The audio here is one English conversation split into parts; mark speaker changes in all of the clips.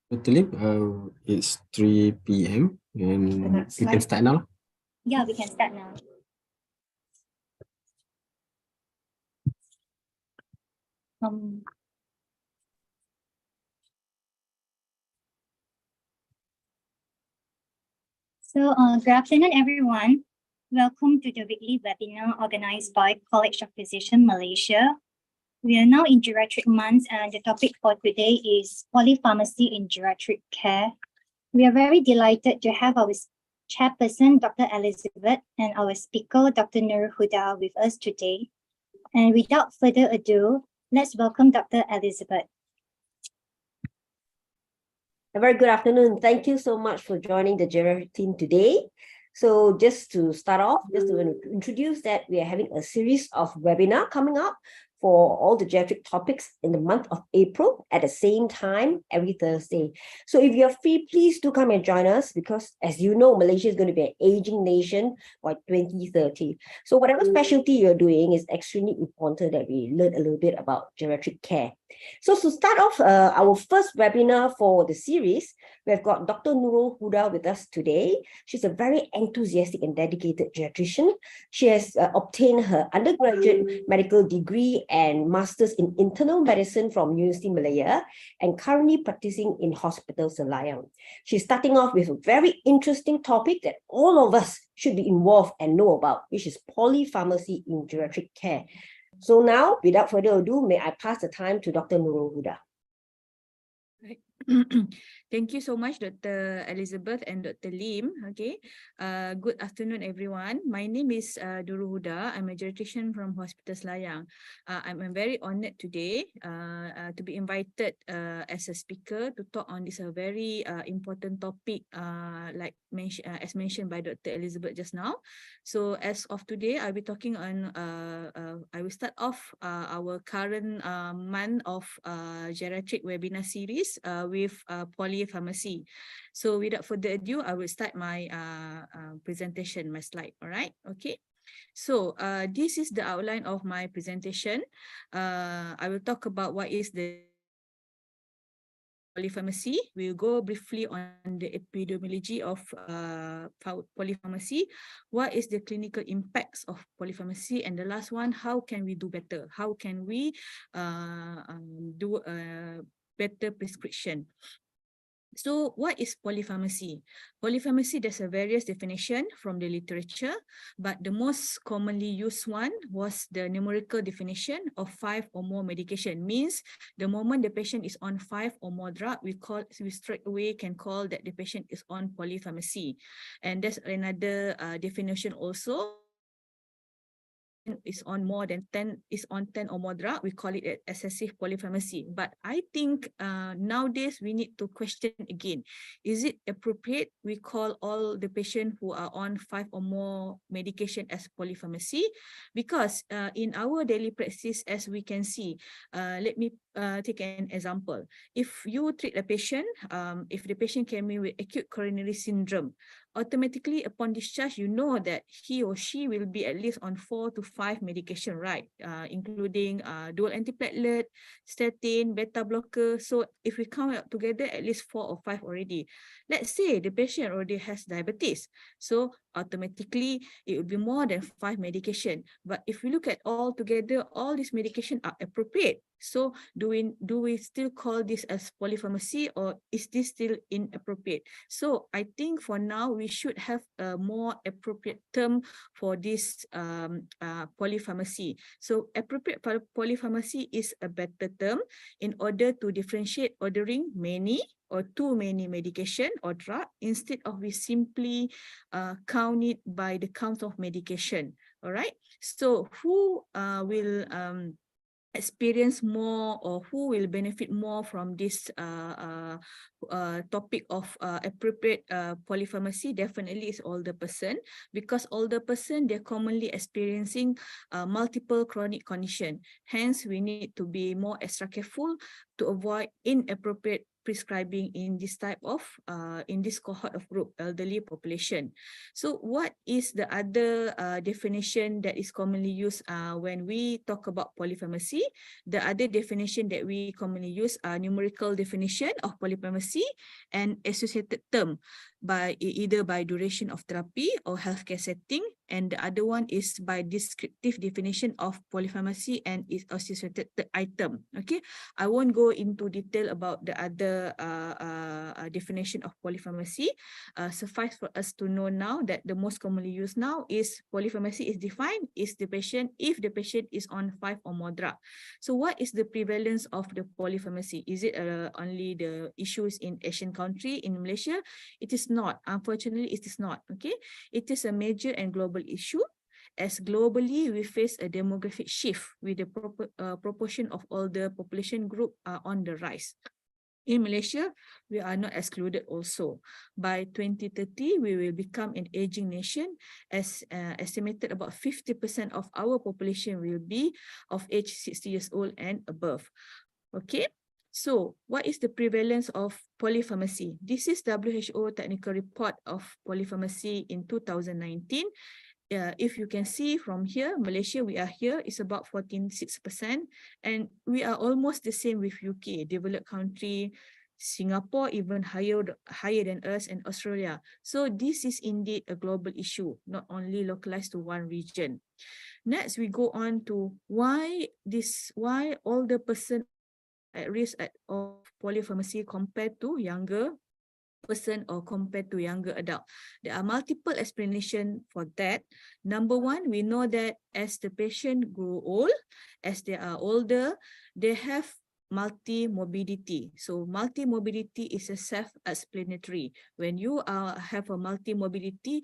Speaker 1: Totally, it's 3 p.m. and we can start now.
Speaker 2: Yeah, we can start now. Good afternoon, everyone. Welcome to the weekly webinar organized by College of Physicians Malaysia. We are now in Geriatric month, and the topic for today is polypharmacy in geriatric care. We are very delighted to have our chairperson, Dr. Elizabeth, and our speaker, Dr. Nur Huda, with us today. And without further ado, let's welcome Dr. Elizabeth.
Speaker 3: A very good afternoon. Thank you so much for joining the Geriatric team today. So just to start off, just to introduce that we are having a series of webinar coming up for all the geriatric topics in the month of April at the same time every Thursday. So if you're free, please do come and join us because as you know, Malaysia is going to be an aging nation by 2030. So whatever specialty you're doing is extremely important that we learn a little bit about geriatric care. So to start off our first webinar for the series, we've got Dr. Nurul Huda with us today. She's a very enthusiastic and dedicated geriatrician. She has obtained her undergraduate medical degree and master's in internal medicine from University Malaya and currently practicing in Hospital Selayang. She's starting off with a very interesting topic that all of us should be involved and know about, which is polypharmacy in geriatric care. So now, without further ado, may I pass the time to Dr. Nurul Huda.
Speaker 4: Right. Thank you so much, Dr. Elizabeth and Dr. Lim. Okay. Good afternoon, everyone. My name is Nurul Huda. I'm a geriatrician from Hospital Selayang. I'm very honored today to be invited as a speaker to talk on this very important topic, as mentioned by Dr. Elizabeth just now. So as of today, I'll be talking on, I will start off our current month of geriatric webinar series with polypharmacy. So without further ado, I will start my presentation, my slide. All right. Okay. So this is the outline of my presentation. I will talk about what is the polypharmacy. We'll go briefly on the epidemiology of polypharmacy. What is the clinical impacts of polypharmacy? And the last one, how can we do better? How can we do a better prescription? So what is polypharmacy? Polypharmacy, there's a various definition from the literature, but the most commonly used one was the numerical definition of 5 or more medication. Means the moment the patient is on 5 or more drug, we straight away can call that the patient is on polypharmacy. And there's another definition also. Is on more than 10 or more drug, we call it excessive polypharmacy. But I think nowadays we need to question again, is it appropriate we call all the patients who are on 5 or more medication as polypharmacy? Because in our daily practice, as we can see, let me take an example. If you treat a patient, if the patient came in with acute coronary syndrome, automatically upon discharge, you know that he or she will be at least on 4 to 5 medication, right? Including dual antiplatelet, statin, beta blocker. So if we count up together, at least 4 or 5 already. Let's say the patient already has diabetes. So automatically it will be more than 5 medication. But if we look at all together, all these medication are appropriate. So do we still call this as polypharmacy, or is this still inappropriate? So I think for now we should have a more appropriate term for this polypharmacy. So appropriate polypharmacy is a better term in order to differentiate ordering many or too many medication or drug instead of we simply count it by the count of medication. All right. So who will experience more, or who will benefit more from this topic of appropriate polypharmacy? Definitely is older person, because older person, they're commonly experiencing multiple chronic condition. Hence, we need to be more extra careful to avoid inappropriate prescribing in this type of in this cohort of group, elderly population. So what is the other definition that is commonly used when we talk about polypharmacy? The other definition that we commonly use are numerical definition of polypharmacy and associated term by either by duration of therapy or healthcare setting, and the other one is by descriptive definition of polypharmacy and its associated item. Okay, I won't go into detail about the other definition of polypharmacy. Suffice for us to know now that the most commonly used now is polypharmacy is defined is the patient if the patient is on 5 or more drugs. So what is the prevalence of the polypharmacy? Is it only the issues in Asian country, in Malaysia? It is not. Unfortunately, it is not. Okay, it is a major and global issue, as globally we face a demographic shift with the proportion of older population group are on the rise. In Malaysia, we are not excluded also. By 2030, we will become an aging nation, as estimated about 50% of our population will be of age 60 years old and above. Okay. So, what is the prevalence of polypharmacy? This is WHO technical report of polypharmacy in 2019. If you can see from here, Malaysia, we are here, is about 14.6%, and we are almost the same with UK, developed country, Singapore even higher than us, and Australia. So this is indeed a global issue, not only localized to one region. Next, we go on to why older person at risk of polypharmacy compared to younger person or compared to younger adult. There are multiple explanations for that. Number one, we know that as the patient grow old, as they are older, they have multi-morbidity. So multi-morbidity is a self-explanatory. When you have a multi-morbidity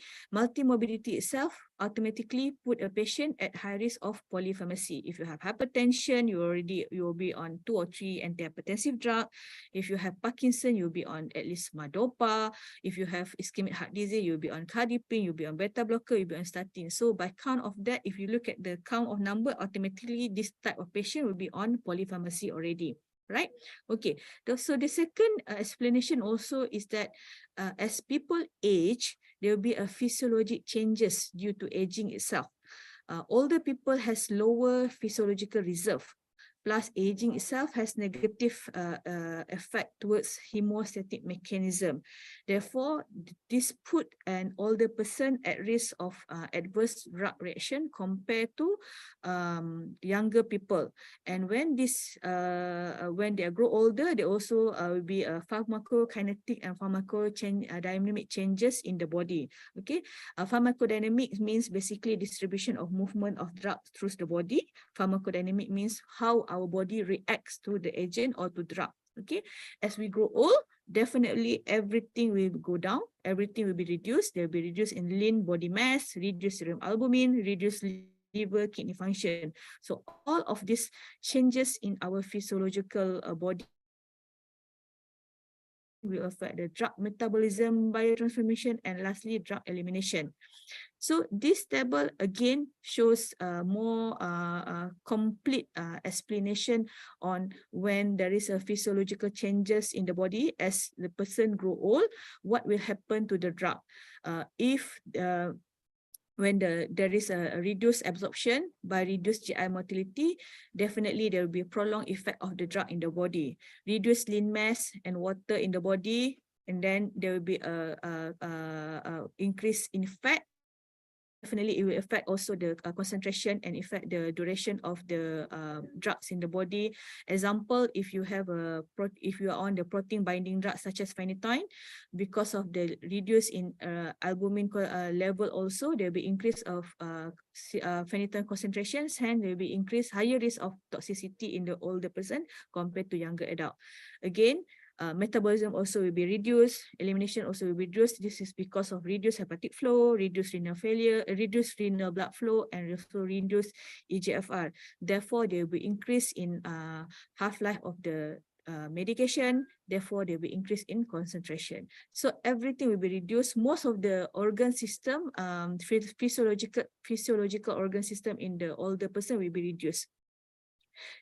Speaker 4: itself automatically put a patient at high risk of polypharmacy. If you have hypertension, you will be on 2 or 3 antihypertensive drugs. If you have Parkinson, you'll be on at least Madopa. If you have ischemic heart disease, you'll be on cardiopin, you'll be on beta blocker, you'll be on statin. So by count of that, if you look at the count of number, automatically this type of patient will be on polypharmacy already. Right? Okay. So the second explanation also is that as people age, there will be a physiologic changes due to aging itself. Older people has lower physiological reserve. Plus, aging itself has negative effect towards hemostatic mechanism. Therefore, this put an older person at risk of adverse drug reaction compared to younger people. And when when they grow older, they also will be a pharmacokinetic and pharmacodynamic changes in the body. Okay, pharmacodynamic means basically distribution of movement of drugs through the body. Pharmacodynamic means how our body reacts to the agent or to drug. Okay, as we grow old, definitely everything will go down, everything will be reduced. They'll be reduced in lean body mass, reduced serum albumin, reduced liver, kidney function. So all of these changes in our physiological body will affect the drug metabolism, biotransformation, and lastly, drug elimination. So this table again shows more complete explanation on when there is a physiological changes in the body as the person grow old, what will happen to the drug. When there is a reduced absorption by reduced GI motility, definitely there will be a prolonged effect of the drug in the body. Reduced lean mass and water in the body, and then there will be a increase in fat. Definitely, it will affect also the concentration and affect the duration of the drugs in the body. Example, if you are on the protein binding drugs such as phenytoin, because of the reduce in albumin level, also there will be increase of phenytoin concentrations, and there will be increased higher risk of toxicity in the older person compared to younger adult. Again, metabolism also will be reduced, elimination also will be reduced. This is because of reduced hepatic flow, reduced renal failure, reduced renal blood flow, and also reduced EGFR. Therefore, there will be increase in half-life of the medication. Therefore, there will be increase in concentration. So everything will be reduced. Most of the organ system, physiological organ system in the older person will be reduced.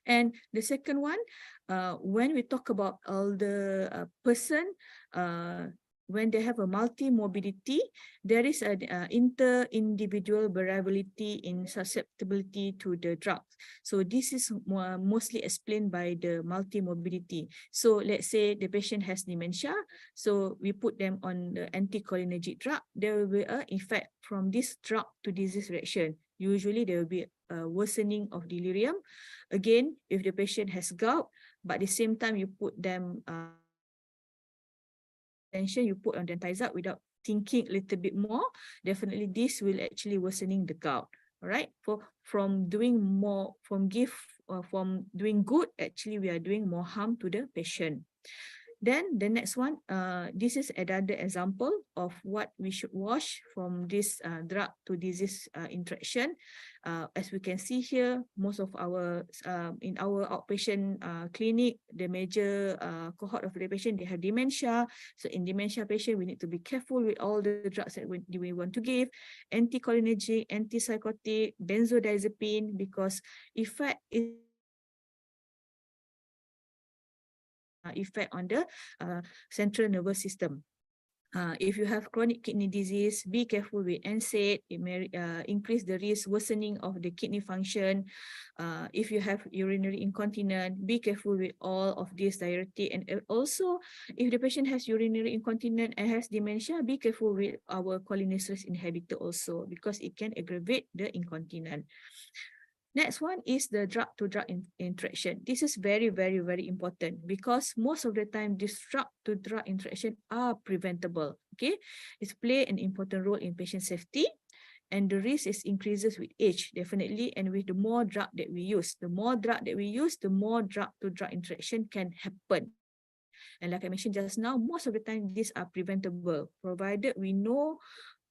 Speaker 4: And the second one, when we talk about all the person, when they have a multi-morbidity, there is an inter-individual variability in susceptibility to the drugs. So this is mostly explained by the multi-morbidity. So let's say the patient has dementia, so we put them on the anticholinergic drug. There will be an effect from this drug to disease reaction. Usually there will be a worsening of delirium. Again, if the patient has gout, but at the same time you put them you put on dentizide without thinking a little bit more, definitely this will actually worsening the gout. All right, from doing good, actually we are doing more harm to the patient. Then the next one, this is another example of what we should watch from this drug to disease interaction. As we can see here, most of our, in our outpatient clinic, the major cohort of the patient, they have dementia. So in dementia patient, we need to be careful with all the drugs that we want to give. Anticholinergic, antipsychotic, benzodiazepine, because effect on the central nervous system. If you have chronic kidney disease, be careful with NSAID. It may increase the risk worsening of the kidney function. If you have urinary incontinence, be careful with all of these diuretic. And also, if the patient has urinary incontinence and has dementia, be careful with our cholinesterase inhibitor also, because it can aggravate the incontinence. Next one is the drug-to-drug interaction. This is very, very, very important, because most of the time, this drug-to-drug interaction are preventable. Okay, it play an important role in patient safety, and the risk increases with age, definitely, and with the more drug that we use. The more drug that we use, the more drug-to-drug interaction can happen. And like I mentioned just now, most of the time, these are preventable, provided we know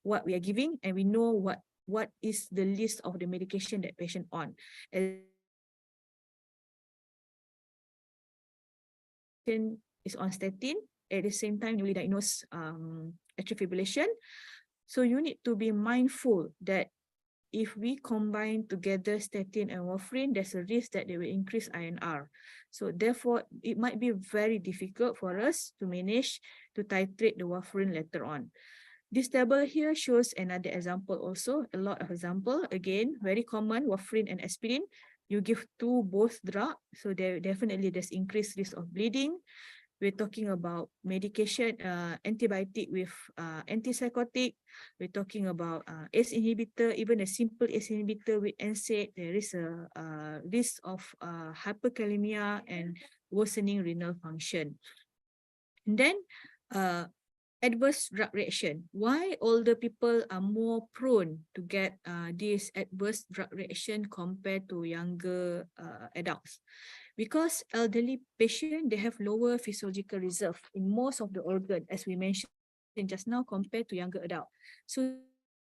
Speaker 4: what we are giving and we know what is the list of the medication that patient on. Patient is on statin, at the same time newly diagnosed atrial fibrillation. So you need to be mindful that if we combine together statin and warfarin, there's a risk that they will increase INR. So therefore, it might be very difficult for us to manage to titrate the warfarin later on. This table here shows another example also, a lot of example. Again, very common, warfarin and aspirin. You give both drug, so definitely there's increased risk of bleeding. We're talking about medication, antibiotic with antipsychotic. We're talking about ACE inhibitor, even a simple ACE inhibitor with NSAID, there is a risk of hyperkalemia and worsening renal function. And then, adverse drug reaction. Why older people are more prone to get this adverse drug reaction compared to younger adults? Because elderly patients, they have lower physiological reserve in most of the organ, as we mentioned just now, compared to younger adults. So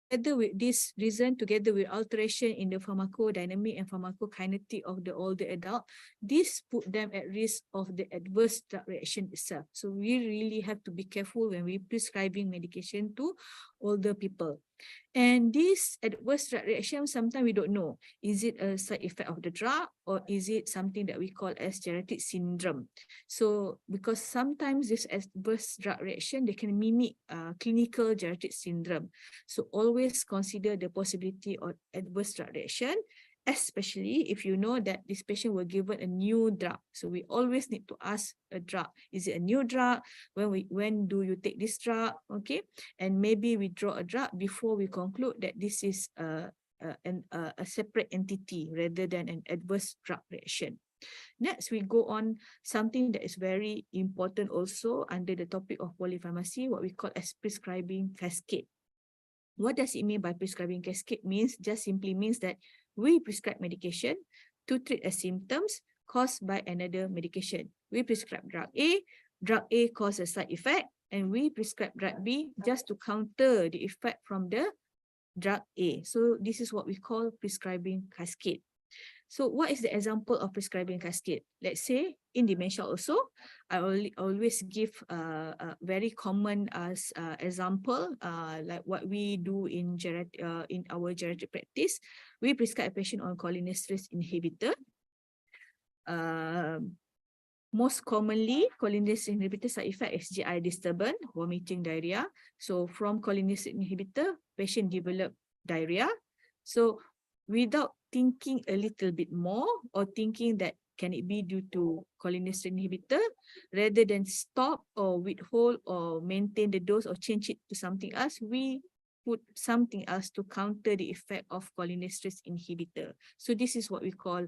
Speaker 4: together with this reason, together with alteration in the pharmacodynamic and pharmacokinetic of the older adult, this put them at risk of the adverse drug reaction itself. So we really have to be careful when we prescribing medication to older people. And this adverse drug reaction, sometimes we don't know. Is it a side effect of the drug, or is it something that we call as geriatric syndrome? So because sometimes this adverse drug reaction, they can mimic clinical geriatric syndrome. So always consider the possibility of adverse drug reaction, especially if you know that this patient will given a new drug. So we always need to ask a drug. Is it a new drug? When do you take this drug? Okay, and maybe we draw a drug before we conclude that this is a separate entity rather than an adverse drug reaction. Next, we go on something that is very important also under the topic of polypharmacy, what we call as prescribing cascade. What does it mean by prescribing cascade? Just simply means that we prescribe medication to treat a symptoms caused by another medication. We prescribe drug A causes a side effect, and we prescribe drug B just to counter the effect from the drug A. So this is what we call prescribing cascade. So what is the example of prescribing cascade? Let's say in dementia also, I always give a very common example, like what we do in our geriatric practice. We prescribe a patient on cholinesterase inhibitor. Most commonly, cholinesterase inhibitor side effect is GI disturbance, vomiting, diarrhea. So from cholinesterase inhibitor, patient develop diarrhea. So without thinking a little bit more or thinking that can it be due to cholinesterase inhibitor, rather than stop or withhold or maintain the dose or change it to something else, we put something else to counter the effect of cholinesterase inhibitor. So this is what we call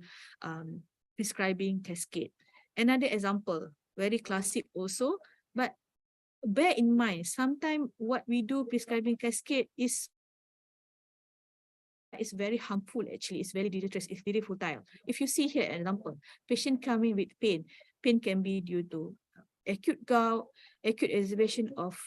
Speaker 4: prescribing cascade. Another example, very classic also, but bear in mind, sometimes what we do prescribing cascade is very harmful actually, it's very dangerous, it's very futile. If you see here an example, patient coming with pain can be due to acute gout, acute exacerbation of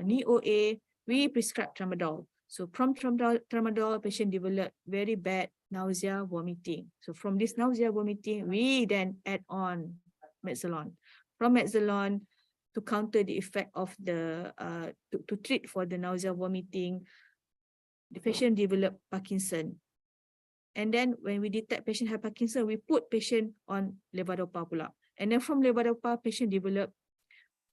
Speaker 4: knee OA, we prescribe tramadol. So from tramadol, patient develop very bad nausea, vomiting. So from this nausea, vomiting, we then add on Mezolon. From Mezolon, to counter the effect of the, to treat for the nausea, vomiting, the patient develop Parkinson. And then when we detect patient have Parkinson, we put patient on levodopa pula. And then from levodopa, patient develop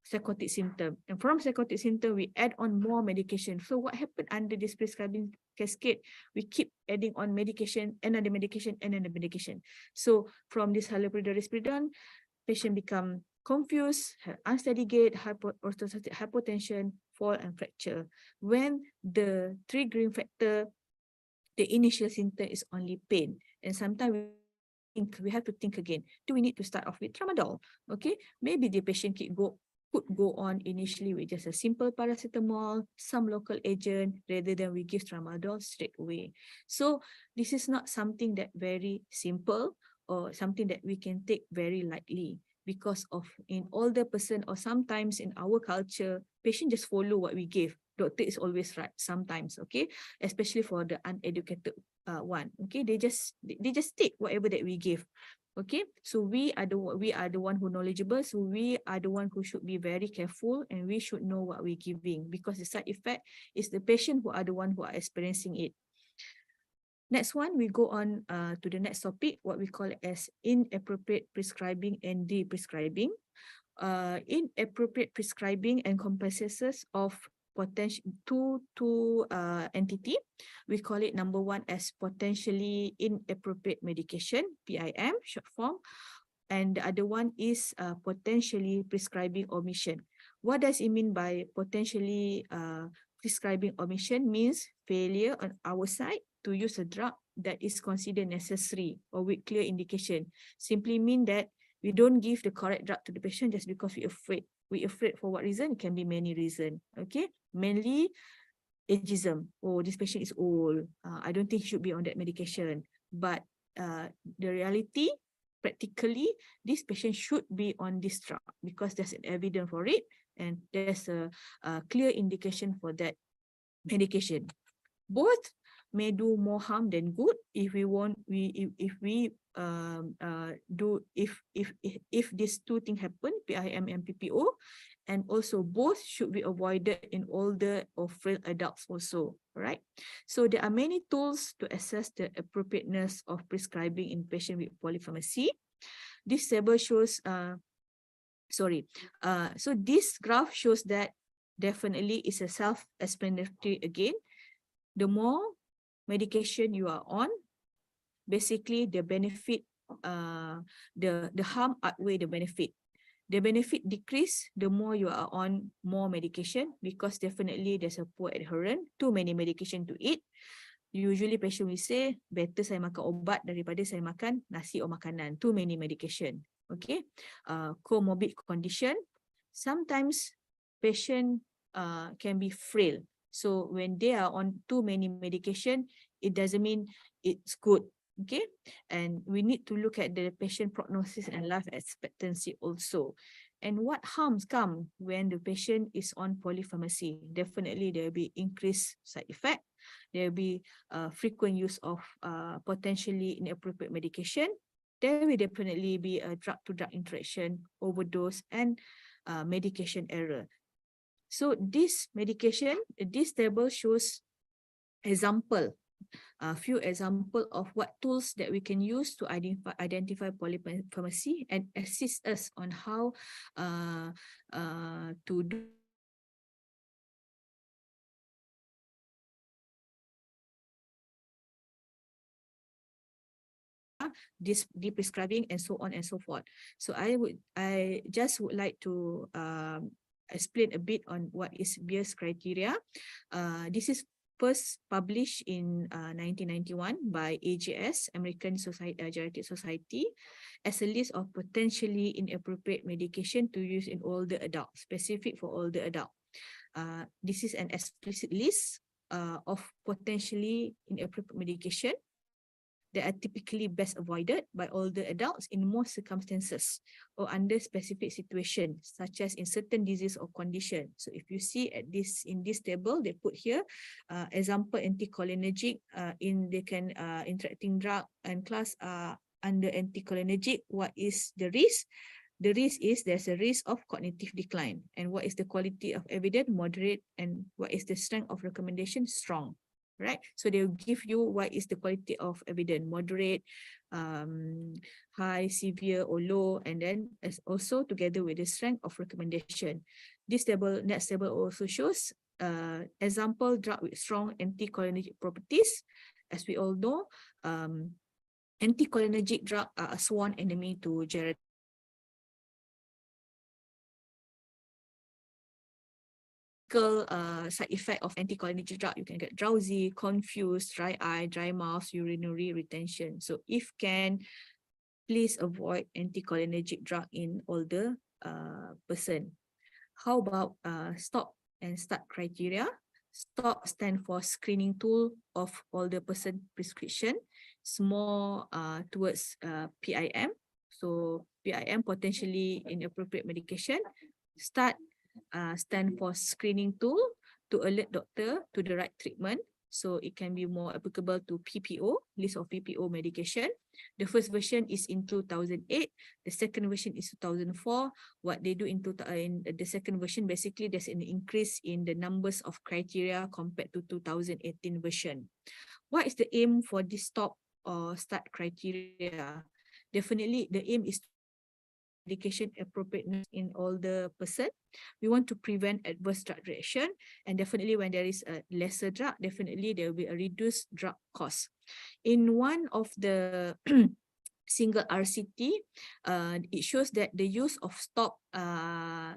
Speaker 4: psychotic symptom. And from psychotic symptom, we add on more medication. So what happened under this prescribing cascade? We keep adding on medication, another medication, and another medication. So from this haloperidol, patient become confused, have unsteady gait, orthostatic hypotension, fall and fracture. When the triggering factor, the initial symptom is only pain. And sometimes we have to think again, do we need to start off with tramadol? Okay, maybe the patient could go on initially with just a simple paracetamol, some local agent, rather than we give tramadol straight away. So this is not something that very simple or something that we can take very lightly, because of in older person or sometimes in our culture, patient just follow what we give. Doctor is always right sometimes, okay, especially for the uneducated one, okay, they just take whatever that we give. Okay, so we are the one who knowledgeable, so we are the one who should be very careful, and we should know what we're giving, because the side effect is the patient who are the one who are experiencing it. Next one, we go on to the next topic, what we call as inappropriate prescribing and de-prescribing. Inappropriate prescribing encompasses of potential two entity. We call it number one as potentially inappropriate medication, PIM, short form, and the other one is potentially prescribing omission. What does it mean by potentially prescribing omission? Means failure on our side to use a drug that is considered necessary or with clear indication. Simply mean that we don't give the correct drug to the patient just because we're afraid. We're afraid for what reason? It can be many reasons. Okay, mainly ageism. Oh, this patient is old. I don't think he should be on that medication. But the reality, practically, this patient should be on this drug because there's an evidence for it, and there's a clear indication for that medication. Both may do more harm than good if these two things happen, PIM and PPO, and also both should be avoided in older or frail adults also, right? So there are many tools to assess the appropriateness of prescribing in patient with polypharmacy. This table shows, so this graph shows that definitely is a self-explanatory again. The more medication you are on, basically the benefit, the harm outweigh the benefit. The benefit decrease the more you are on more medication, because definitely there's a poor adherence, too many medication to eat. Usually patient will say, better saya makan obat daripada saya makan nasi or makanan, too many medication. Okay, comorbid condition. Sometimes patient can be frail. So when they are on too many medication, it doesn't mean it's good. Okay, and we need to look at the patient prognosis and life expectancy also. And what harms come when the patient is on polypharmacy? Definitely there will be increased side effect. There will be frequent use of potentially inappropriate medication. There will definitely be a drug-to-drug interaction, overdose, and medication error. So this medication, this table shows example a few examples of what tools that we can use to identify polypharmacy and assist us on how to do this prescribing and so on and so forth. So I just would like to explain a bit on what is Beer's criteria. This is first published in 1991 by AJS, American Geriatric Society, as a list of potentially inappropriate medication to use in older adults, specific for older adults. This is an explicit list of potentially inappropriate medication that are typically best avoided by older adults in most circumstances or under specific situations, such as in certain disease or condition. So if you see at this in this table, they put here example anticholinergic they can interacting drug and class under anticholinergic. What is the risk? The risk is there's a risk of cognitive decline. And what is the quality of evidence? Moderate. And what is the strength of recommendation? Strong. Right, so they'll give you what is the quality of evidence: moderate, high, severe, or low, and then as also together with the strength of recommendation. This table, next table, also shows example drug with strong anticholinergic properties. As we all know, anticholinergic drug are a sworn enemy to geriatric. Side effect of anticholinergic drug, you can get drowsy, confused, dry eye, dry mouth, urinary retention. So if can, please avoid anticholinergic drug in older person. How about STOPP and START criteria? STOPP stand for screening tool of older person prescription. It's more towards PIM. So PIM, potentially inappropriate medication. START stand for screening tool to alert doctor to the right treatment. So it can be more applicable to PPO, list of PPO medication. The first version is in 2008. The second version is 2004. What they do in the second version, basically there's an increase in the numbers of criteria compared to 2018 version. What is the aim for this STOPP or START criteria? Definitely the aim is medication appropriateness in older person. We want to prevent adverse drug reaction, and definitely when there is a lesser drug, definitely there will be a reduced drug cost. In one of the single RCT, it shows that the use of STOPP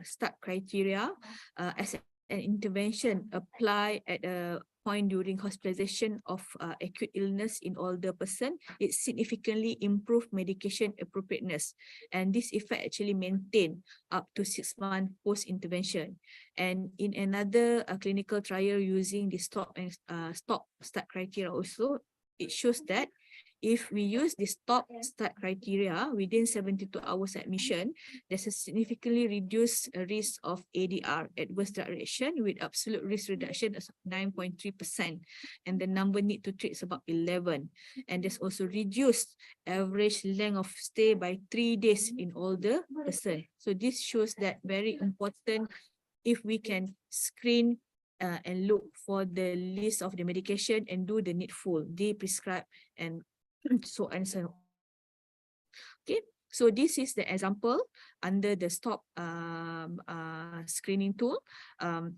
Speaker 4: START criteria as an intervention apply at a point during hospitalization of acute illness in older person, it significantly improved medication appropriateness. And this effect actually maintained up to 6 months post-intervention. And in another clinical trial using the STOPP and START criteria also, it shows that if we use the STOPP START criteria within 72 hours admission, there's a significantly reduced risk of ADR, adverse drug reaction, with absolute risk reduction of 9.3%. And the number need to treat is about 11. And there's also reduced average length of stay by 3 days in older person. So this shows that very important if we can screen and look for the list of the medication and do the needful, they prescribe and so on. Okay, so this is the example under the STOPP screening tool.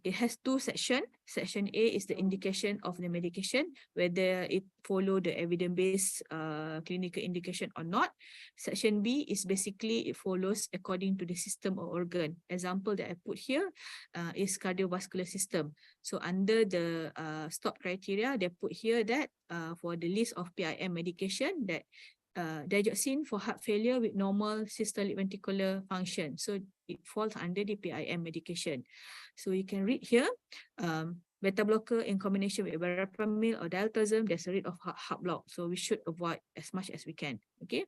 Speaker 4: It has 2 sections. Section A is the indication of the medication, whether it follow the evidence-based clinical indication or not. Section B is basically it follows according to the system or organ. Example that I put here is cardiovascular system. So under the STOPP criteria, they put here that for the list of PIM medication that digoxin for heart failure with normal systolic ventricular function. So it falls under the PIM medication. So you can read here, beta blocker in combination with verapamil or dialtazim, there's a rate of heart block. So we should avoid as much as we can. Okay.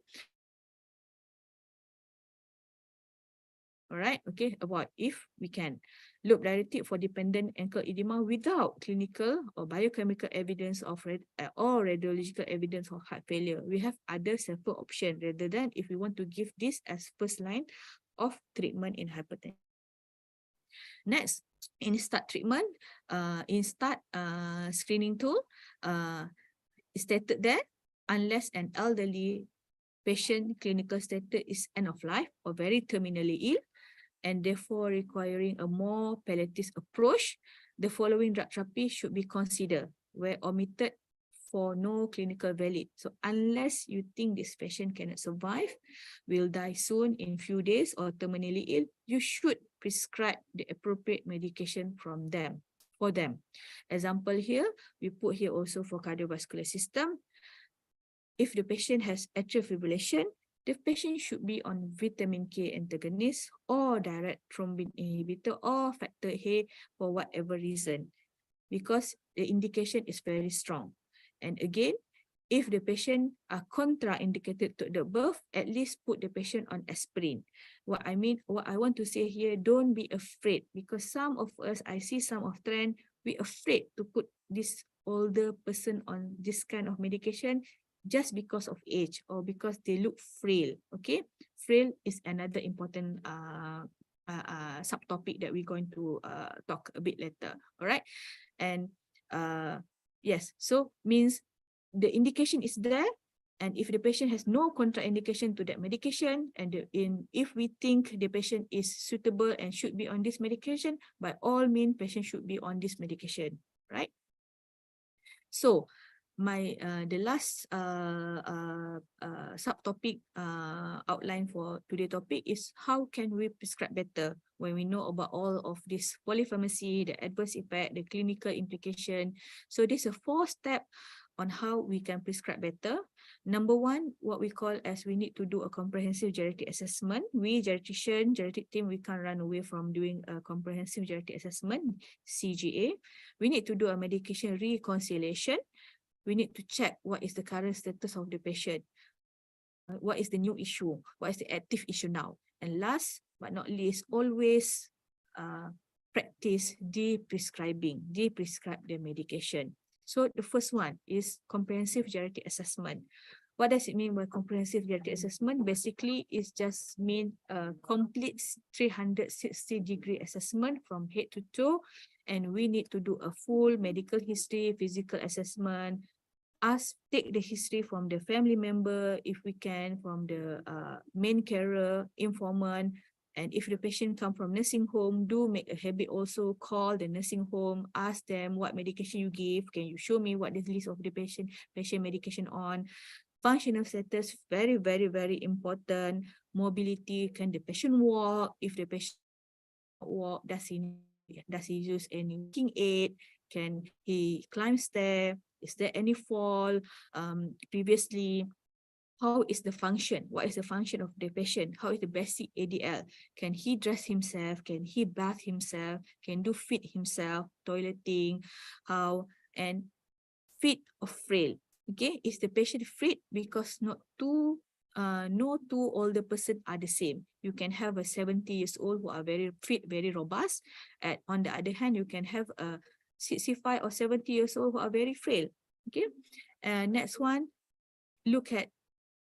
Speaker 4: All right, okay, avoid if we can. Loop diuretic for dependent ankle edema without clinical or biochemical evidence of or radiological evidence of heart failure. We have other safer option rather than if we want to give this as first line of treatment in hypertension. Next, in START treatment, in START screening tool, It's stated there, unless an elderly patient clinical status is end of life or very terminally ill, and therefore requiring a more palliative approach, the following drug therapy should be considered, where omitted for no clinical valid. So unless you think this patient cannot survive, will die soon in few days or terminally ill, you should prescribe the appropriate medication for them. Example here, we put here also for cardiovascular system. If the patient has atrial fibrillation, the patient should be on vitamin K antagonist or direct thrombin inhibitor or factor A for whatever reason, because the indication is very strong. And again, if the patient are contraindicated to the above, at least put the patient on aspirin. What I want to say here, don't be afraid, because some of us, I see some of trend, we afraid to put this older person on this kind of medication just because of age or because they look frail. Okay, frail is another important subtopic that we're going to talk a bit later. All right, and yes, so means the indication is there, and if the patient has no contraindication to that medication, and if we think the patient is suitable and should be on this medication, by all means, patient should be on this medication, right? So the last subtopic outline for today's topic is how can we prescribe better when we know about all of this polypharmacy, the adverse effect, the clinical implication. So this is a 4-step on how we can prescribe better. Number 1, what we call as we need to do a comprehensive geriatric assessment. We geriatrician, geriatric team, we can't run away from doing a comprehensive geriatric assessment, CGA. We need to do a medication reconciliation. We need to check what is the current status of the patient. What is the new issue? What is the active issue now? And last but not least, always practice de-prescribing, de-prescribe the medication. So the first one is comprehensive geriatric assessment. What does it mean by comprehensive geriatric assessment? Basically, it just means a complete 360-degree assessment from head to toe, and we need to do a full medical history, physical assessment, take the history from the family member, if we can, from the main carer, informant, and if the patient come from nursing home, do make a habit also, call the nursing home, ask them what medication you give, can you show me what is the list of the patient medication on. Functional status, very, very, very important. Mobility, can the patient walk? If the patient walk, does he use any walking aid? Can he climb stairs? Is there any fall previously? How is the function? What is the function of the patient? How is the basic ADL? Can he dress himself? Can he bath himself? Can do feed himself, toileting? How? And fit or frail? Okay, is the patient fit? Because no two older person are the same. You can have a 70 years old who are very fit, very robust. And on the other hand, you can have a 65 or 70 years old who are very frail. Okay, next one, look at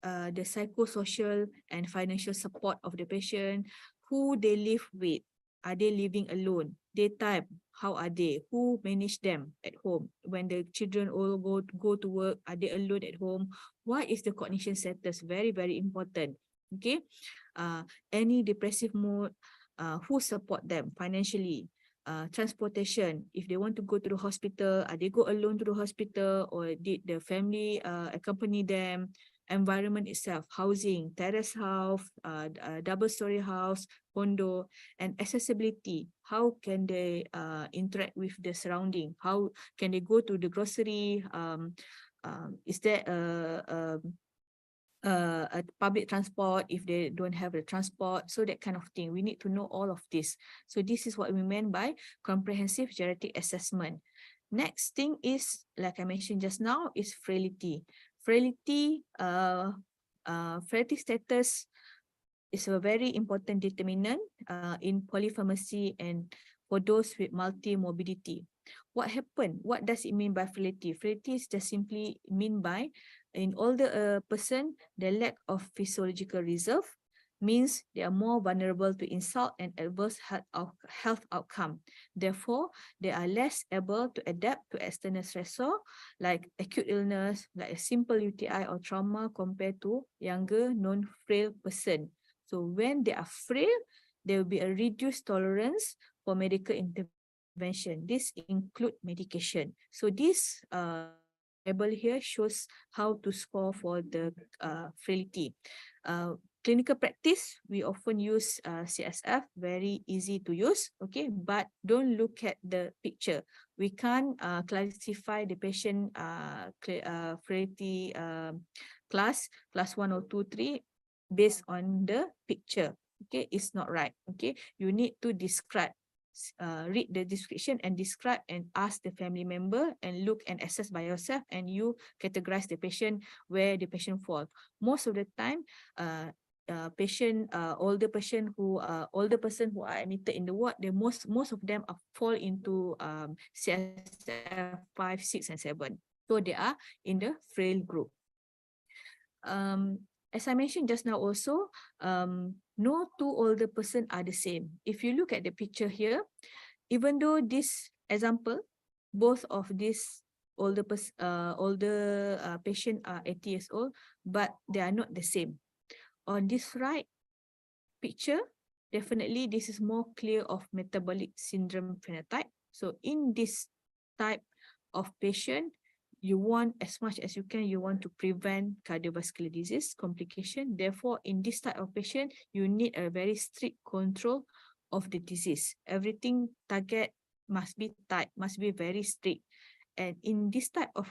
Speaker 4: the psychosocial and financial support of the patient, who they live with. Are they living alone? Daytime, how are they? Who manage them at home? When the children all go to work, are they alone at home? What is the cognition status? Very, very important. Okay, any depressive mood, who support them financially? Transportation, if they want to go to the hospital, are they go alone to the hospital, or did the family accompany them? Environment itself, housing, terrace house, double-story house, condo, and accessibility. How can they interact with the surrounding? How can they go to the grocery? Is there a public transport if they don't have the transport? So that kind of thing. We need to know all of this. So this is what we meant by comprehensive geriatric assessment. Next thing is, like I mentioned just now, is frailty. Frailty status is a very important determinant in polypharmacy and for those with multi-morbidity. What happened? What does it mean by frailty? Frailty is just simply mean by, in older person, the lack of physiological reserve, means they are more vulnerable to insult and adverse health outcome. Therefore, they are less able to adapt to external stressor like acute illness, like a simple UTI or trauma compared to younger non-frail person. So when they are frail, there will be a reduced tolerance for medical intervention. This include medication. So this table here shows how to score for the frailty. Clinical practice, we often use CSF, very easy to use, okay, but don't look at the picture. We can't classify the patient frailty class 1 or 2, 3 based on the picture, okay, it's not right, okay. You need to describe, read the description and describe and ask the family member and look and assess by yourself, and you categorize the patient where the patient fall. Most of the time, older person who are admitted in the ward, most of them fall into CSF 5, 6, and 7. So they are in the frail group. As I mentioned just now also, no two older person are the same. If you look at the picture here, even though this example, both of these older patient are 80 years old, but they are not the same. On this right picture, definitely this is more clear of metabolic syndrome phenotype. So in this type of patient, you want, as much as you can, you want to prevent cardiovascular disease complication. Therefore, in this type of patient, you need a very strict control of the disease. Everything target must be tight, must be very strict. And in this type of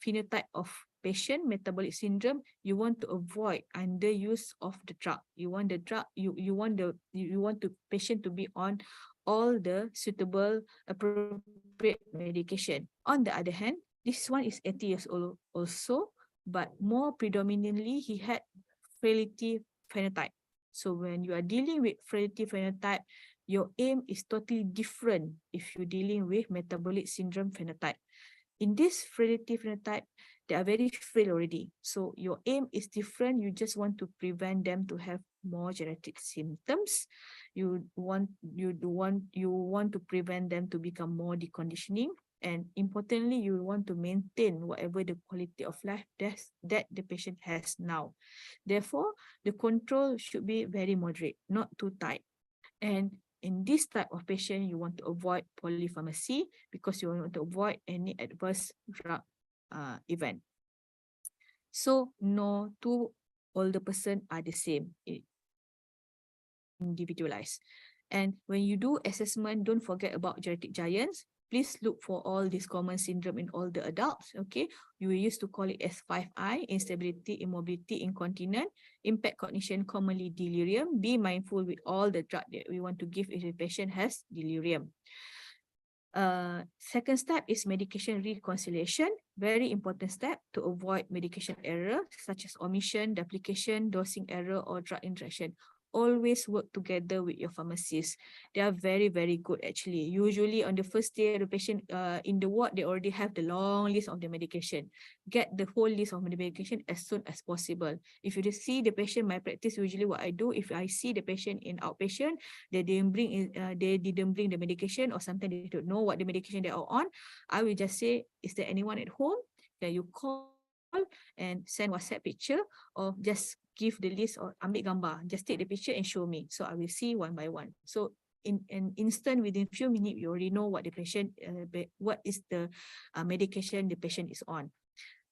Speaker 4: phenotype of patient, metabolic syndrome, you want to avoid underuse of the drug. You want the drug, you want the patient to be on all the suitable appropriate medication. On the other hand, this one is 80 years old also, but more predominantly he had frailty phenotype. So when you are dealing with frailty phenotype, your aim is totally different if you're dealing with metabolic syndrome phenotype. In this frailty phenotype, they are very frail already. So your aim is different. You just want to prevent them to have more geriatric symptoms. You want to prevent them to become more deconditioning. And importantly, you want to maintain whatever the quality of life that the patient has now. Therefore, the control should be very moderate, not too tight. And in this type of patient, you want to avoid polypharmacy because you want to avoid any adverse drug event. So no two older person are the same, individualized. And when you do assessment, don't forget about geriatric giants. Please look for all these common syndrome in all the adults, okay? You used to call it as 5I, instability, immobility, incontinence, impact cognition, commonly delirium. Be mindful with all the drug that we want to give if the patient has delirium. Second step is medication reconciliation. Very important step to avoid medication error, such as omission, duplication, dosing error, or drug interaction. Always work together with your pharmacist. They are very, very good actually. Usually on the first day, the patient in the ward, they already have the long list of the medication. Get the whole list of the medication as soon as possible. If you see the patient, my practice, usually what I do, if I see the patient in outpatient, they didn't bring the medication, or sometimes they don't know what the medication they are on, I will just say, is there anyone at home? Then you call and send WhatsApp picture, or just give the list or ambil gambar, just take the picture and show me. So I will see one by one. So in an instant, within few minutes, you already know what the patient, what is the medication the patient is on.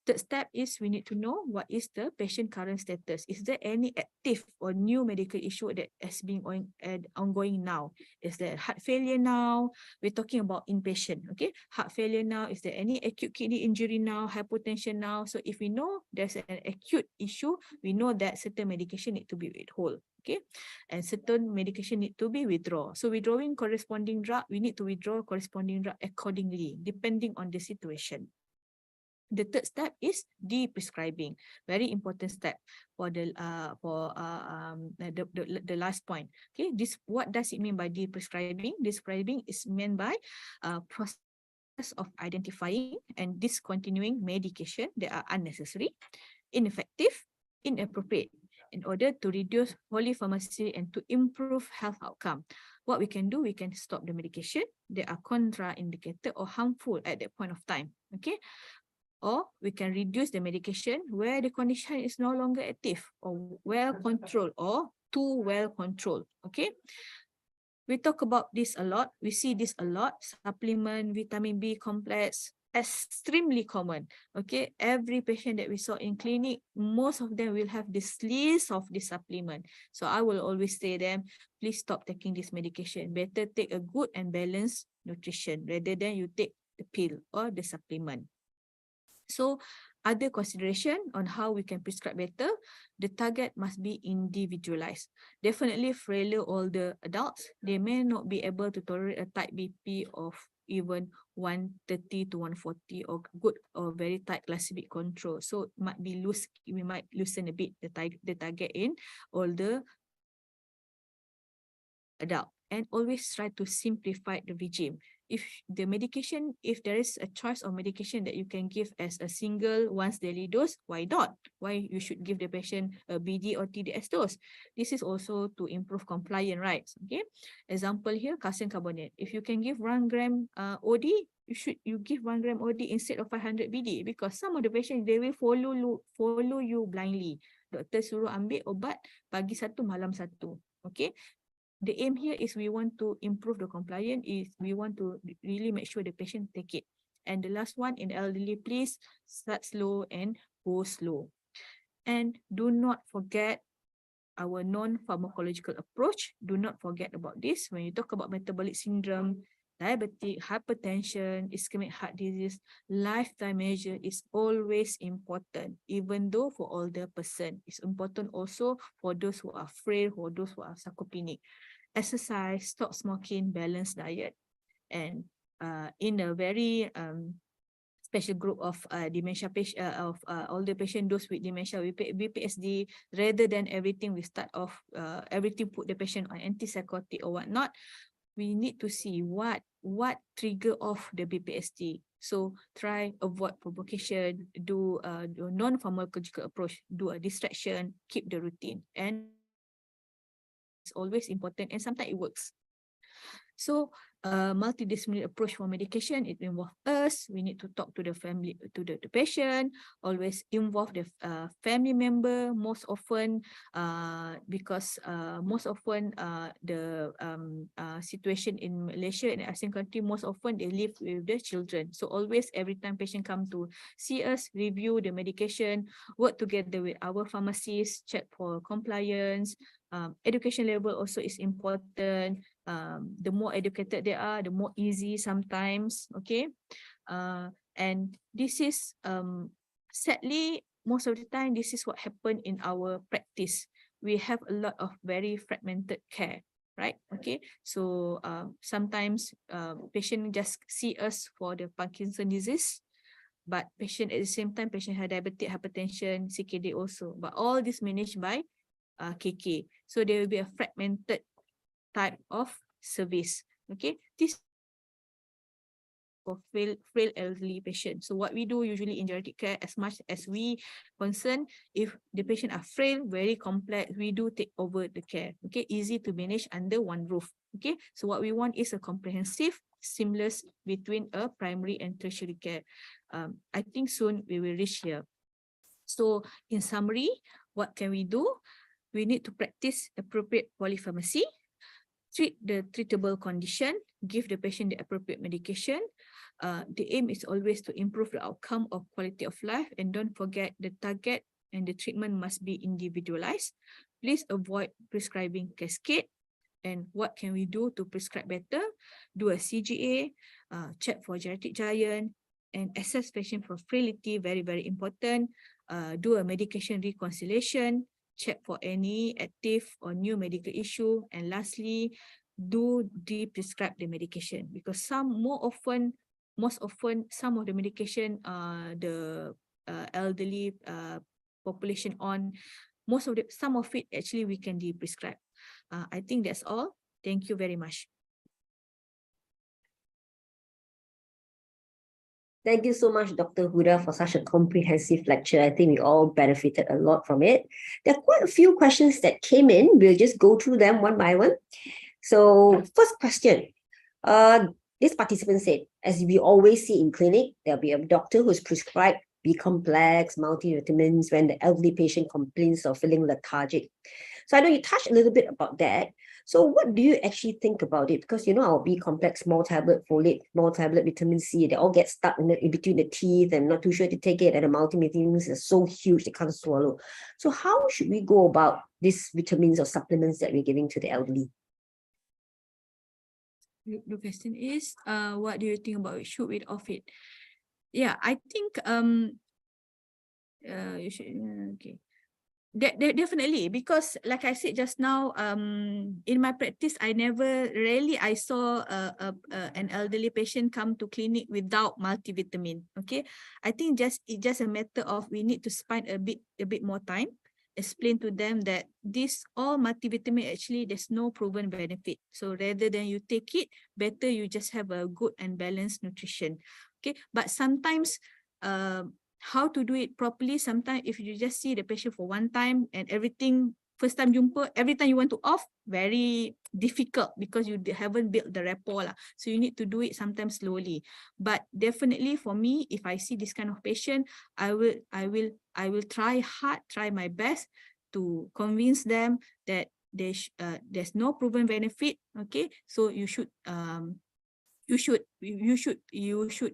Speaker 4: Third step is we need to know what is the patient current status. Is there any active or new medical issue that has been ongoing now? Is there heart failure now? We're talking about inpatient, okay? Heart failure now. Is there any acute kidney injury now? Hypotension now? So if we know there's an acute issue, we know that certain medication need to be withheld, okay? And certain medication need to be withdrawn. So withdrawing corresponding drug, we need to withdraw corresponding drug accordingly, depending on the situation. The third step is de-prescribing. Very important step for the last point. Okay, what does it mean by de-prescribing? Prescribing is meant by process of identifying and discontinuing medication that are unnecessary, ineffective, inappropriate, in order to reduce polypharmacy and to improve health outcome. What we can do, we can stop the medication that are contraindicated or harmful at that point of time. Okay. Or we can reduce the medication where the condition is no longer active or well controlled or too well controlled. Okay. We talk about this a lot. We see this a lot. Supplement, vitamin B complex, extremely common. Okay, every patient that we saw in clinic, most of them will have this list of this supplement. So I will always say them, please stop taking this medication. Better take a good and balanced nutrition rather than you take the pill or the supplement. So other consideration on how we can prescribe better, the target must be individualized. Definitely frailer older adults, they may not be able to tolerate a tight BP of even 130 to 140 or good or very tight glycemic control. So might be loose, we might loosen a bit the target in older adult, and always try to simplify the regime. If the medication, if there is a choice of medication that you can give as a single once daily dose, why not? Why you should give the patient a BD or TDS dose? This is also to improve compliance, right? Okay. Example here, calcium carbonate. If you can give 1 gram OD, you give 1 gram OD instead of 500 BD, because some of the patients, they will follow you blindly. Doktor suruh ambil obat pagi satu, malam satu. Okay. The aim here is we want to improve the compliance, is we want to really make sure the patient take it. And the last one, in elderly, please start slow and go slow. And do not forget our non-pharmacological approach. Do not forget about this. When you talk about metabolic syndrome, diabetic, hypertension, ischemic heart disease, lifetime measure is always important, even though for older person. It's important also for those who are frail, for those who are sarcopenic. Exercise, stop smoking, balanced diet. And in a very special group of dementia patient, older patient, those with dementia, with BPSD, rather than everything we start off, everything put the patient on antipsychotic or whatnot, we need to see what trigger off the BPSD. So try avoid provocation, do non-pharmacological approach, do a distraction, keep the routine. And it's always important, and sometimes it works. So multidisciplinary approach for medication, it involves us. We need to talk to the family, to the patient, always involve the family member most often, because most often the situation in Malaysia and ASEAN country, most often they live with their children. So always, every time patient come to see us, review the medication, work together with our pharmacists, check for compliance. Education level also is important. The more educated they are, the more easy sometimes. Okay. And this is sadly, most of the time, this is what happened in our practice. We have a lot of very fragmented care, right? Okay. So sometimes patient just see us for the Parkinson disease, but patient at the same time, patient have diabetic, hypertension, CKD also. But all this managed by KK. So there will be a fragmented type of service. Okay, this for frail elderly patients. So what we do usually in geriatric care, as much as we concern, if the patient are frail, very complex, we do take over the care. Okay, easy to manage under one roof. Okay, so what we want is a comprehensive, seamless between a primary and tertiary care. I think soon we will reach here. So in summary, what can we do? We need to practice appropriate polypharmacy, treat the treatable condition, give the patient the appropriate medication. The aim is always to improve the outcome of quality of life, and don't forget the target and the treatment must be individualized. Please avoid prescribing cascade. And what can we do to prescribe better? Do a CGA, check for geriatric giant, and assess patient for frailty, very, very important. Do a medication reconciliation, check for any active or new medical issue, and lastly, do de-prescribe the medication, because most often some of the medication the elderly population on, some of it actually we can de-prescribe. I think that's all. Thank you very much.
Speaker 3: Thank you so much, Dr. Huda, for such a comprehensive lecture. I think we all benefited a lot from it. There are quite a few questions that came in. We'll just go through them one by one. So, first question. This participant said, as we always see in clinic, there'll be a doctor who's prescribed B-complex, multivitamins when the elderly patient complains of feeling lethargic. So I know you touched a little bit about that. So what do you actually think about it? Because you know our B-complex, small tablet, folate, small tablet, vitamin C, they all get stuck in between the teeth and not too sure to take it. And the multivitamins are so huge they can't swallow. So how should we go about these vitamins or supplements that we're giving to the elderly?
Speaker 4: The question is, what do you think about it? Should we off it? Yeah, I think you should okay. Definitely, because like I said just now, in my practice, rarely I saw an elderly patient come to clinic without multivitamin. Okay, I think it's just a matter of we need to spend a bit more time, explain to them that this all multivitamin actually there's no proven benefit. So rather than you take it, better you just have a good and balanced nutrition. Okay, but sometimes how to do it properly, sometimes if you just see the patient for one time and everything, first time jumpa, every time you want to off, very difficult because you haven't built the rapport lah. So you need to do it sometimes slowly. But definitely for me, if I see this kind of patient, I will try my best to convince them that there's no proven benefit. Okay, so you should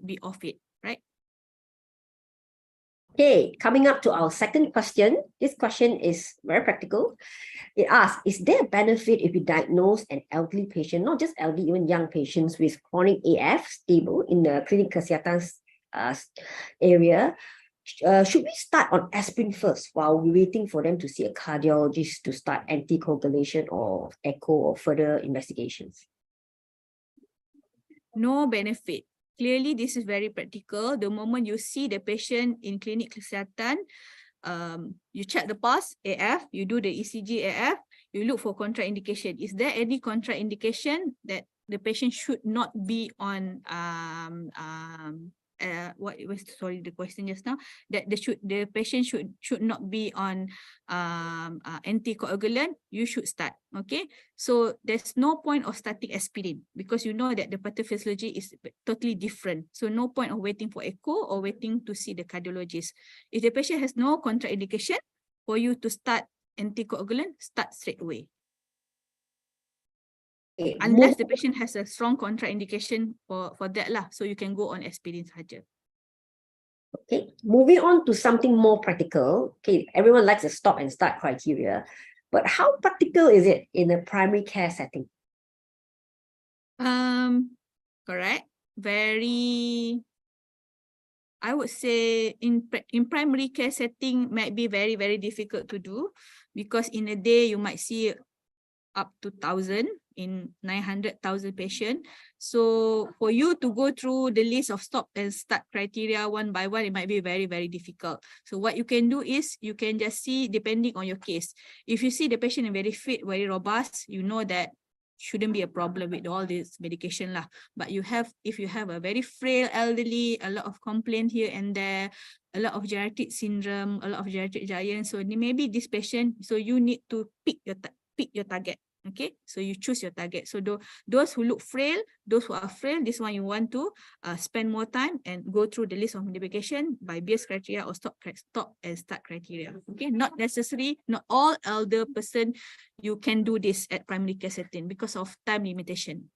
Speaker 4: be off it, right?
Speaker 3: Okay, coming up to our second question. This question is very practical. It asks, is there a benefit if you diagnose an elderly patient, not just elderly, even young patients with chronic AF stable in the clinic kesihatan area? Should we start on aspirin first while we're waiting for them to see a cardiologist to start anticoagulation or echo or further investigations?
Speaker 4: No benefit. Clearly, this is very practical. The moment you see the patient in clinic kesihatan, you check the pulse, AF, you do the ECG AF, you look for contraindication. Is there any contraindication that the patient should not be on what was the question just now, that the patient should not be on anticoagulant, you should start. Okay, so there's no point of starting aspirin because you know that the pathophysiology is totally different. So no point of waiting for echo or waiting to see the cardiologist. If the patient has no contraindication for you to start anticoagulant, start straight away. Okay, unless the patient has a strong contraindication for that lah, so you can go on aspirin saja.
Speaker 3: Okay, moving on to something more practical. Okay, everyone likes a stop and start criteria, but how practical is it in a primary care setting?
Speaker 4: Correct. Very, I would say in primary care setting might be very, very difficult to do because in a day you might see up to 1,000 in 900,000 patients. So for you to go through the list of stop and start criteria one by one, it might be very, very difficult. So what you can do is you can just see depending on your case. If you see the patient is very fit, very robust, you know that shouldn't be a problem with all this medication lah. But if you have a very frail elderly, a lot of complaint here and there, a lot of geriatric syndrome, a lot of geriatric giant, so maybe this patient, so you need to pick your target. Okay, so you choose your target. So those who look frail, those who are frail, this one you want to spend more time and go through the list of medication by BS criteria or stop and start criteria. Okay, not necessary, not all elder person you can do this at primary care setting because of time limitation.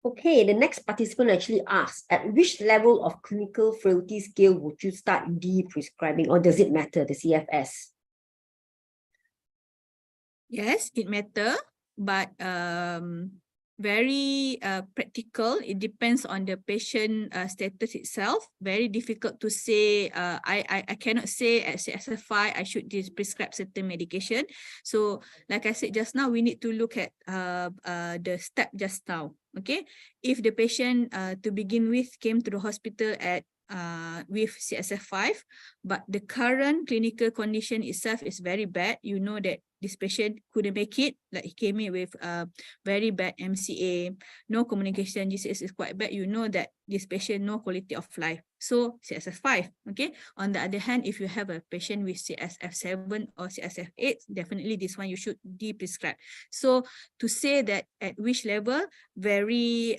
Speaker 3: Okay, the next participant actually asks, at which level of clinical frailty scale would you start prescribing, or does it matter, the CFS?
Speaker 4: Yes, it matter, but very practical. It depends on the patient status itself. Very difficult to say. I cannot say as SFI I should prescribe certain medication. So like I said just now, we need to look at the step just now. Okay, if the patient to begin with came to the hospital at with CSF5, but the current clinical condition itself is very bad, you know that this patient couldn't make it, like he came in with very bad MCA, no communication, GCS is quite bad, you know that this patient no quality of life. So CSF 5, okay? On the other hand, if you have a patient with CSF 7 or CSF 8, definitely this one you should de-prescribe. So to say that at which level, very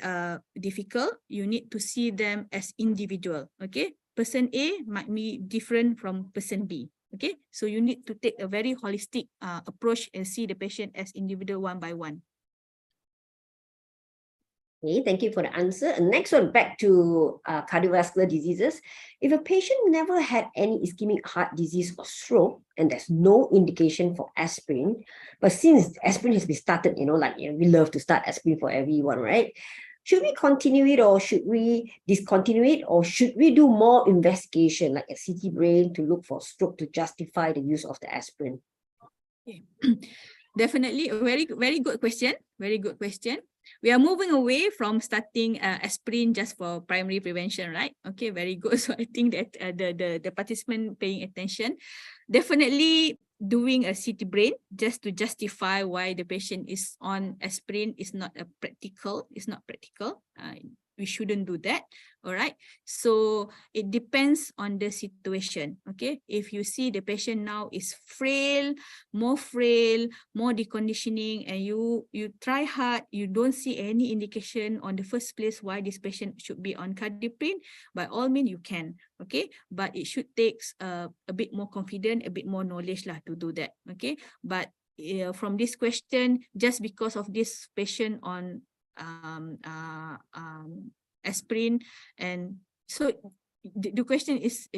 Speaker 4: difficult, you need to see them as individual, okay? Person A might be different from person B. Okay, so you need to take a very holistic approach and see the patient as individual one by one.
Speaker 3: Okay, thank you for the answer. And next one, back to cardiovascular diseases. If a patient never had any ischemic heart disease or stroke, and there's no indication for aspirin, but since aspirin has been started, we love to start aspirin for everyone, right? Should we continue it or should we discontinue it, or should we do more investigation like a CT brain to look for stroke to justify the use of the aspirin?
Speaker 4: Okay. Definitely a very good question. Very good question. We are moving away from starting aspirin just for primary prevention, right? Okay, very good. So I think that the participant paying attention, definitely doing a CT brain just to justify why the patient is on aspirin is not practical. It's not practical. We shouldn't do that. All right. So it depends on the situation. Okay. If you see the patient now is frail, more deconditioning, and you try hard, you don't see any indication on the first place why this patient should be on cardioprin, by all means you can. Okay. But it should take a bit more confidence, a bit more knowledge lah to do that. Okay. But from this question, just because of this patient on aspirin, and so the question is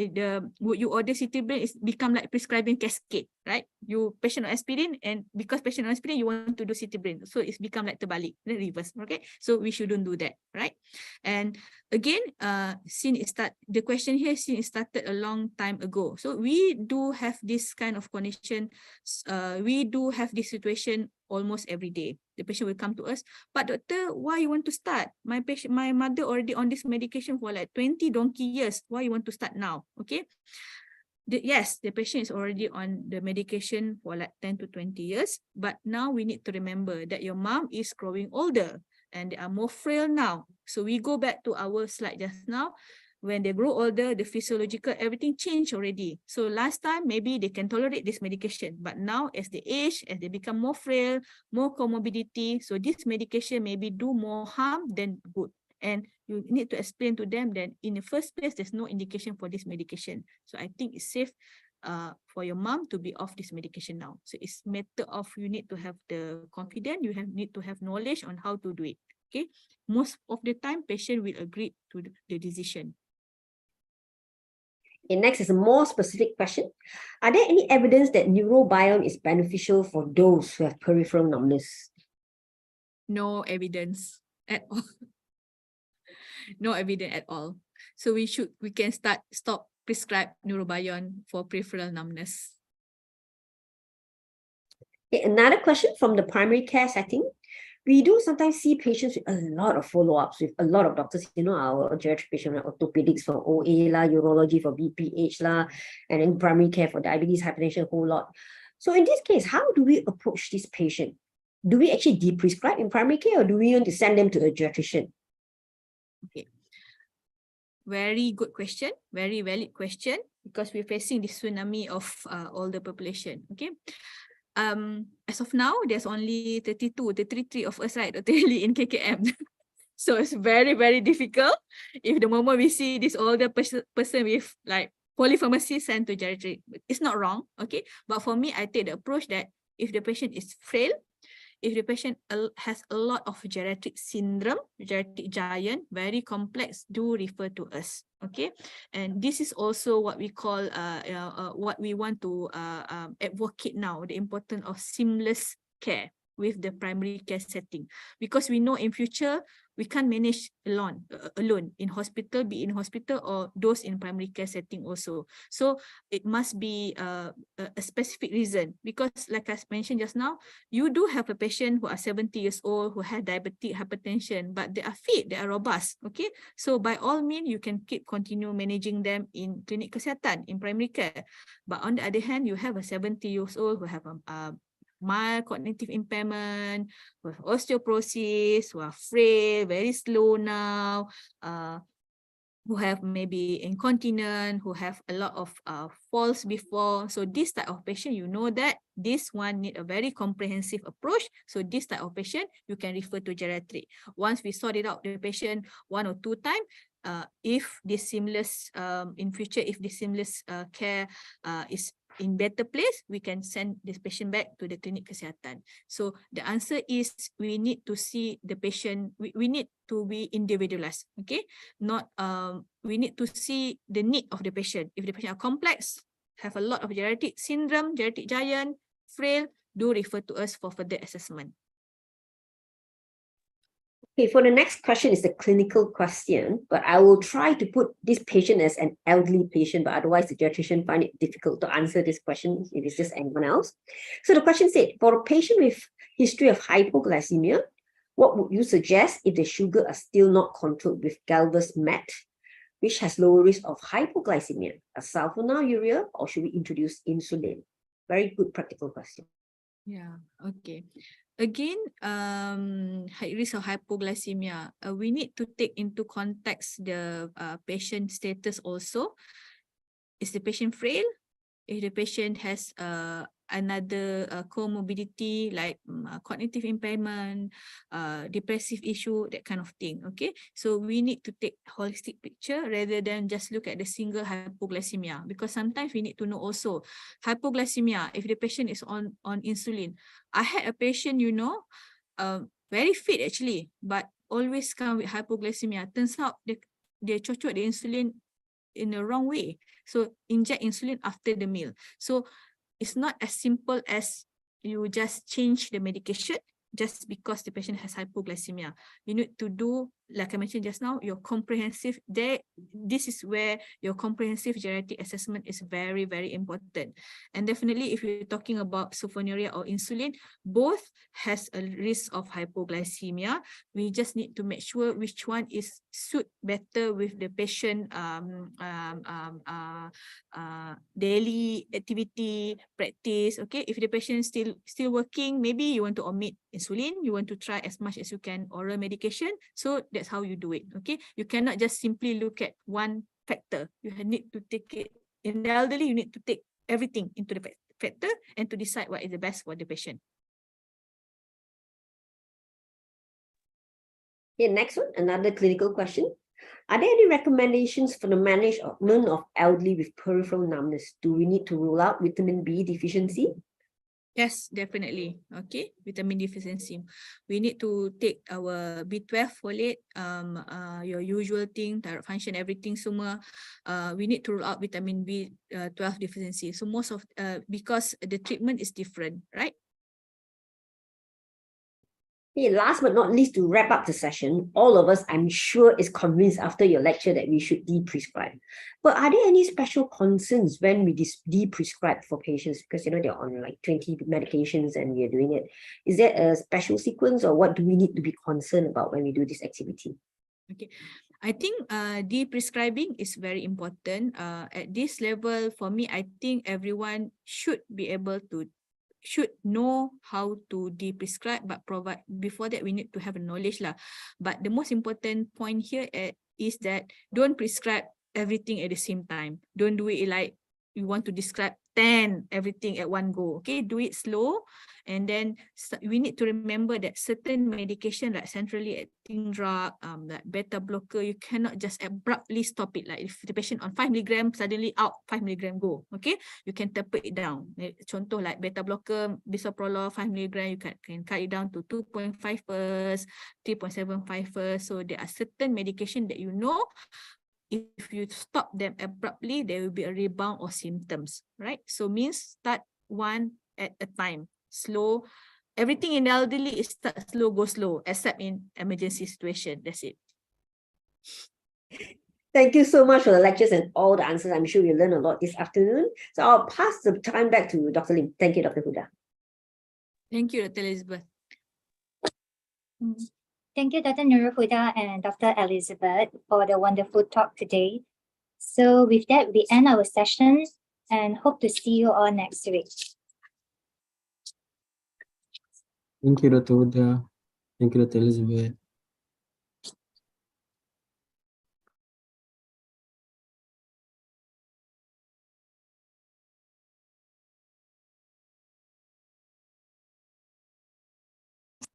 Speaker 4: would you order CT brain is become like prescribing cascade, right? You patient on aspirin, and because patient on aspirin you want to do CT brain, so it's become like terbalik, the reverse. Okay, so we shouldn't do that, right? And again, the question here since it started a long time ago, so we do have this kind of condition, we do have this situation almost every day. The patient will come to us, but doctor, why you want to start? My mother already on this medication for like 20 donkey years. Why you want to start now? Okay. Yes, the patient is already on the medication for like 10 to 20 years, but now we need to remember that your mom is growing older and they are more frail now. So we go back to our slide just now. When they grow older, the physiological, everything changed already. So last time, maybe they can tolerate this medication, but now as they age, as they become more frail, more comorbidity, so this medication maybe do more harm than good. And you need to explain to them that in the first place, there's no indication for this medication. So I think it's safe for your mom to be off this medication now. So it's matter of you need to have the confidence, need to have knowledge on how to do it. Okay, most of the time, patient will agree to the decision.
Speaker 3: Okay, next is a more specific question. Are there any evidence that neurobiome is beneficial for those who have peripheral numbness?
Speaker 4: No evidence at all. No evidence at all. So we can stop prescribe neurobiome for peripheral numbness.
Speaker 3: Okay, another question from the primary care setting. We do sometimes see patients with a lot of follow-ups with a lot of doctors, our geriatric patient, like orthopedics for OA lah, urology for BPH lah, and then primary care for diabetes, hypertension, a whole lot. So in this case, how do we approach this patient? Do we actually de-prescribe in primary care, or do we want to send them to a geriatrician? Okay.
Speaker 4: Very good question, very valid question, because we're facing this tsunami of older population. Okay. As of now, there's only 33 of us, right, in KKM. So it's very difficult. If the moment we see this older person with like polypharmacy sent to geriatric, it's not wrong, okay? But for me, I take the approach that if the patient is frail, if the patient has a lot of geriatric syndrome, geriatric giant, very complex, do refer to us. Okay, and this is also what we call what we want to advocate now, the importance of seamless care with the primary care setting, because we know in future we can't manage alone in hospital, be in hospital or those in primary care setting also. So it must be a specific reason, because like I mentioned just now, you do have a patient who are 70 years old who have diabetic hypertension, but they are fit, they are robust. Okay, so by all means you can continue managing them in clinic kesihatan in primary care. But on the other hand, you have a 70 years old who have mild cognitive impairment, who have osteoporosis, who are frail, very slow now, who have maybe incontinent, who have a lot of falls before. So this type of patient, you know that this one need a very comprehensive approach. So this type of patient, you can refer to geriatric. Once we sorted out the patient 1 or 2 times, if this seamless, in future, if this seamless care is in better place, we can send this patient back to the clinic kesihatan. So the answer is we need to see the patient, we need to be individualized, okay? Not, we need to see the need of the patient. If the patient are complex, have a lot of geriatric syndrome, geriatric giant, frail, do refer to us for further assessment.
Speaker 3: Okay, for the next question is a clinical question, but I will try to put this patient as an elderly patient, but otherwise the geriatrician find it difficult to answer this question if it's just anyone else. So the question said, for a patient with history of hypoglycemia, what would you suggest if the sugar are still not controlled with Galvus Met, which has lower risk of hypoglycemia, a sulfonylurea, or should we introduce insulin? Very good practical question.
Speaker 4: Yeah, okay. Again, high risk of hypoglycemia, we need to take into context the patient status also. Is the patient frail? If the patient has another comorbidity like cognitive impairment, depressive issue, that kind of thing, okay? So we need to take holistic picture rather than just look at the single hypoglycemia, because sometimes we need to know also hypoglycemia, if the patient is on insulin. I had a patient, you know, very fit actually, but always come with hypoglycemia. Turns out they cocok the insulin in the wrong way. So inject insulin after the meal. So it's not as simple as you just change the medication just because the patient has hypoglycemia. You need to do, like I mentioned just now, your comprehensive, this is where your comprehensive geriatric assessment is very, very important. And definitely if you're talking about sulfonylurea or insulin, both has a risk of hypoglycemia. We just need to make sure which one is suit better with the patient daily activity, practice, okay? If the patient is still working, maybe you want to omit insulin, you want to try as much as you can oral medication. So that's how you do it, okay? You cannot just simply look at one factor. You need to take it, in the elderly, you need to take everything into the factor and to decide what is the best for the patient.
Speaker 3: Okay, next one, another clinical question. Are there any recommendations for the management of elderly with peripheral numbness? Do we need to rule out vitamin B deficiency?
Speaker 4: Yes, definitely. Okay, vitamin deficiency. We need to take our B12, folate, your usual thing, thyroid function, everything semua. We need to rule out vitamin B12 deficiency. So most of, because the treatment is different, right?
Speaker 3: Okay, last but not least, to wrap up the session, all of us, I'm sure, is convinced after your lecture that we should de-prescribe. But are there any special concerns when we de-prescribe for patients? Because, you know, they're on like 20 medications and we're doing it. Is there a special sequence, or what do we need to be concerned about when we do this activity?
Speaker 4: Okay, I think de-prescribing is very important. At this level, for me, I think everyone should be able to should know how to de-prescribe, but before that we need to have a knowledge lah. But the most important point here is that don't prescribe everything at the same time. Don't do it like you want to describe 10 everything at one go. Okay, do it slow. And then we need to remember that certain medication like centrally acting drug, like beta blocker, you cannot just abruptly stop it. Like if the patient on 5 mg, suddenly out 5 mg go. Okay, you can taper it down. Contoh like beta blocker, bisoprolol 5 mg, you can cut it down to 2.5 first, 3.75 first. So there are certain medication that you know, if you stop them abruptly, there will be a rebound of symptoms, right? So means start one at a time, slow. Everything in the elderly is start slow, go slow, except in emergency situation. That's it.
Speaker 3: Thank you so much for the lectures and all the answers. I'm sure we learned a lot this afternoon. So I'll pass the time back to Dr. Lim. Thank you, Dr. Huda.
Speaker 4: Thank you, Dr. Elizabeth.
Speaker 2: Thank you, Dr. Nurul Huda and Dr. Elizabeth, for the wonderful talk today. So with that, we end our session and hope to see you all next week.
Speaker 1: Thank you, Dr. Huda. Thank you, Dr. Elizabeth.